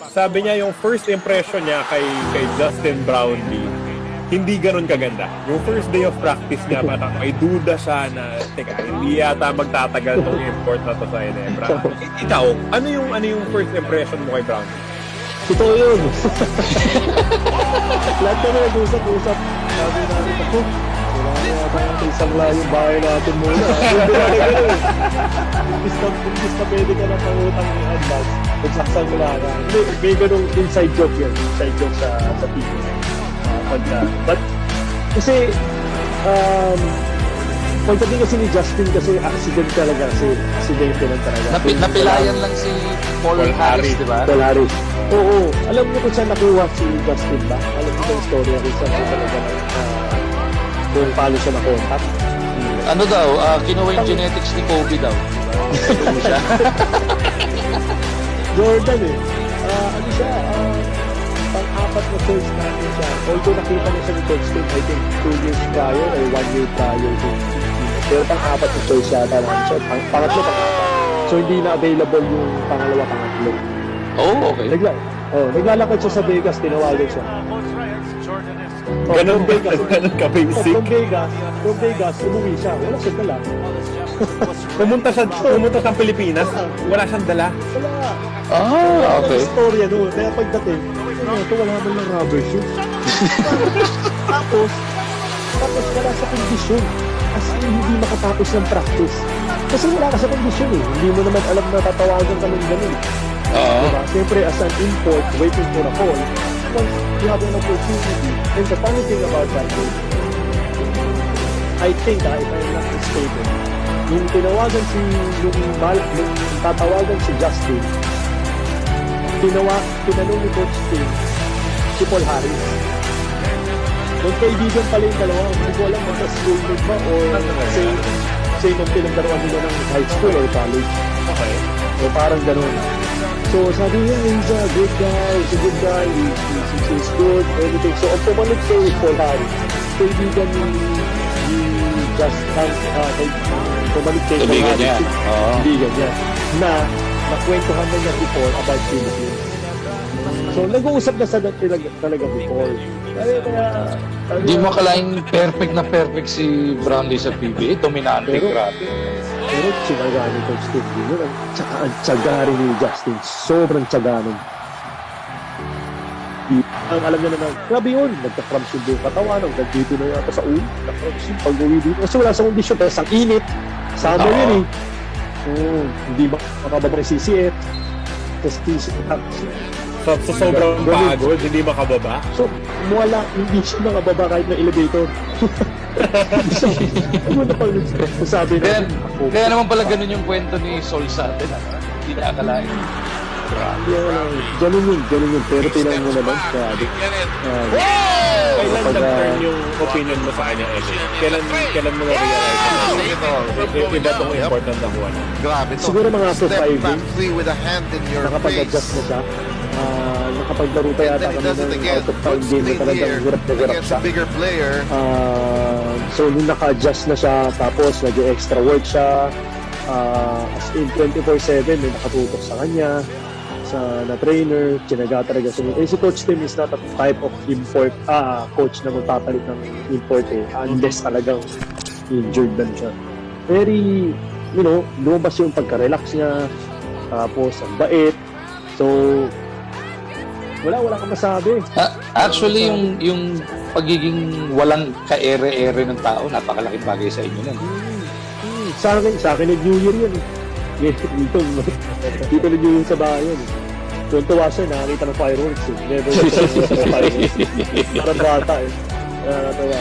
sabi niya yung first impression niya kay Justin Brownlee, hindi ganun kaganda. Yung first day of practice niya, parang may duda siya na, teka, hindi yata magtatagal tong import na to sa Ginebra. Ikaw, ano yung first impression mo kay Brownlee? Totoo yun. Lahat kami nag-usap-usap. Sabi namin ako, wala na yata yung isang layong bahay natin muna. Imbis na pwede ka na pangutang ng advance, nagsaksan mo lang. May ganung inside joke yun. Inside joke sa team. But, kasi, pagdating kasi ni Justin kasi accident talaga. Aksidente lang talaga. Napilayan lang si Paul Harris, di ba? Paul Harris. Oo. Alam mo kung saan nakuha si Justin ba? Alam mo yung story kung saan siya talaga kung paano siya na-contact. Ano daw, kinuha yung genetics ni Kobe daw. Ano siya? Jordan eh. Ano siya? Pang-apat na choice natin siya. Although nakita na siya ni Coach Tim, I think 2 years prior or 1 year prior to pero pang-apat na choice yata lang siya. Pangatlo, pang-apat. So hindi na available yung pangalawa, pangatlo. Oh, okay. Naglalakad siya sa Vegas, tinawagan siya. Ganun ka basic. From Vegas, umuwi siya. Wala siyang dala. Pumunta sa Pilipinas, wala siyang dala. Wala. Okay. Istorya noon. Kaya pagdating, ito wala naman ng rubber shoes. tapos wala sa kondisyon. As in, hindi makatapos ng practice. Kasi wala ka sa kondisyon eh. Hindi mo naman alam na tatawagan ka ng ganun. Diba? Siyempre, as an import, waiting for a call, once you have an opportunity, and the funny thing about that is, I think, if I'm not mistaken, yung tinawagan yung tatawagan si Justin, tinanong ni Coach Tim, si Paul Harris. Magkaibigan pala yung dalawa, hindi ko alam kung schoolmate ba o same ang pinagdaruan nila ng high school or college. Okay. O parang ganun. So sabi niya, he's a good guy, he's good, everything. So ang pumalit kay Paul Harris, kaibigan ni pumalit kay Paul Harris, kaibigan niya, na nakwentuhan na niya before about Philippines. So nag-uusap na sa talaga before. Di mo akalaing perfect si Brownlee sa PBA. Dominante, grabe. Pero sinaga ni Coach Tim yun. Tsaka ang tsaga rin ni Justin. Sobrang tsaga nun. Ang alam niya naman, grabe yun. Nagka-cramps yung buong katawan. Hanggang dito na yata sa ulo. Nagka-cramps yung pag-uwi dito. Kasi wala sa kondisyon. Pero ang init. Summer yun eh. Hindi makababa yung CCF. So sobrang pagod, hindi makababa. So, hindi siya nakababa kahit na elevator. Ano na pang sabi na. Kaya naman pala ganun yung kwento ni Sol sa atin. Hindi na akalain. Ganun yun. Pero tinanong mo naman. Kailan nag-turn yung opinion mo sa kanya, Eli? Kailan mo na-realize iba itong important na kuha na? Grabe to. Siguro mga after 5 games, with a hand in your nakapag-adjust na siya. Nakapaglaro pa yata kami ng out of town game na talagang hirap na hirap siya. Bigger player. So nung naka-adjust na siya, tapos nag-extra work siya, as in 24/7 may nakatutok sa kanya, na trainer, tinaga talaga siya. Si Coach Tim is not a type of import, coach na magpapalit ng import unless talagang injured na siya. Very, lumabas yung pagka-relax niya, tapos ang bait. So, wala kang masabi. Actually, yung pagiging walang ka-ere-ere ng tao, napakalaking bagay sa inyo nun. Sa akin New Year yun. Dito na New Year sa bahay yun. Tuwa siya, nakakita ng fireworks. Never sa fireworks. Parang bata eh. Nakakatawa.